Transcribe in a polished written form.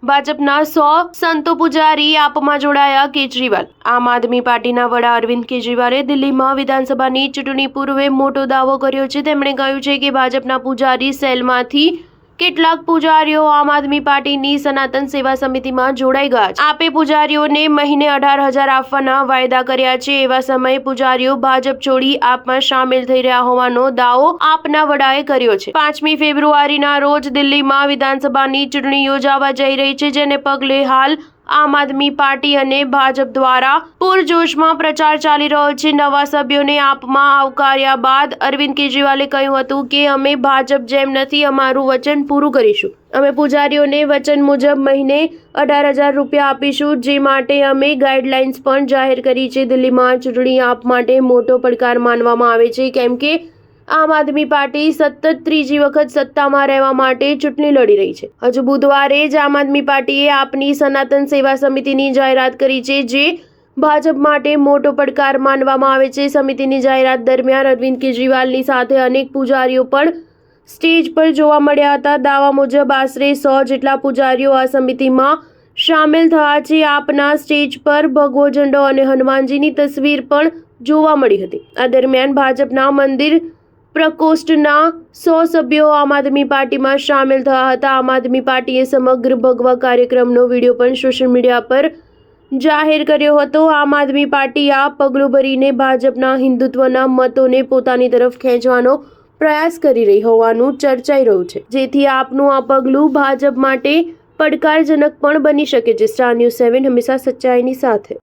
ભાજપના 100 સંતો પૂજારી આપમાં જોડાયા કેજરીવાલ। આમ આદમી પાર્ટીના વડા અરવિંદ કેજરીવાલે દિલ્હીમાં વિધાનસભાની ચૂંટણી પૂર્વે મોટો દાવો કર્યો છે। તેમણે કહ્યું છે કે ભાજપના પૂજારી સેલમાંથી કેટલાક પૂજારીઓ આમ આદમી પાર્ટીની સનાતન સેવા સમિતિમાં જોડાઈ ગયા છે। આપે પૂજારીઓને મહિને 18,000 આપવાના વાયદા કર્યા છે। એવા સમયે પૂજારીઓ ભાજપ છોડી આપમાં સામેલ થઈ રહ્યા હોવાનો દાવો આપના વડાએ કર્યો છે। 5મી ફેબ્રુઆરીના રોજ દિલ્હીમાં વિધાનસભાની ચૂંટણી યોજાવા જઈ રહી છે, જેને પગલે હાલ આમ આદમી પાર્ટી અને ભાજપ દ્વારા પૂરજોશમાં પ્રચાર ચાલી રહ્યો છે। નવા સભ્યોને આપમાં આવકાર્યા બાદ અરવિંદ કેજરીવાલે કહ્યું હતું કે અમે ભાજપ જેમ નથી, અમારું વચન પૂરું કરીશું। અમે પૂજારીઓને વચન મુજબ મહિને 18,000 રૂપિયા આપીશું, જે માટે અમે ગાઈડલાઇન્સ પણ જાહેર કરી છે। દિલ્હીમાં ચૂંટણી આપ માટે મોટો પડકાર માનવામાં આવે છે, કેમ કે આમ આદમી પાર્ટી સતત ત્રીજી વખત સત્તામાં રહેવા માટે ચૂંટણી લડી રહી છે। હજુ બુધવારે જ આમ આદમી પાર્ટીએ આપની સનાતન સેવા સમિતિની જાહેરાત કરી છે, જે ભાજપ માટે મોટો પડકાર માનવામાં આવે છે। સમિતિની જાહેરાત દરમિયાન અરવિંદ કેજરીવાલની સાથે અનેક પૂજારીઓ પણ સ્ટેજ પર જોવા મળ્યા હતા। દાવા મુજબ આશરે 100 જેટલા પૂજારીઓ આ સમિતિમાં સામેલ થયા છે। આપના સ્ટેજ પર ભગવો ઝંડો અને હનુમાનજીની તસવીર પણ જોવા મળી હતી। આ દરમિયાન ભાજપના મંદિર પ્રકોષ્ઠના 100 સભ્યો આમ આદમી પાર્ટીમાં સામેલ થયા હતા। આમ આદમી પાર્ટીએ સમગ્ર ભગવા કાર્યક્રમનો વિડીયો પણ સોશિયલ મીડિયા પર જાહેર કર્યો હતો। આમ આદમી પાર્ટી આ પગલું ભરીને ભાજપના હિન્દુત્વના મતોને પોતાની તરફ ખેંચવાનો પ્રયાસ કરી રહી હોવાનું ચર્ચાઈ રહ્યું છે, જેથી આપનું આ પગલું ભાજપ માટે પડકારજનક પણ બની શકે છે। સ્ટાર ન્યૂઝ 7 હંમેશા સચ્ચાઈની સાથે।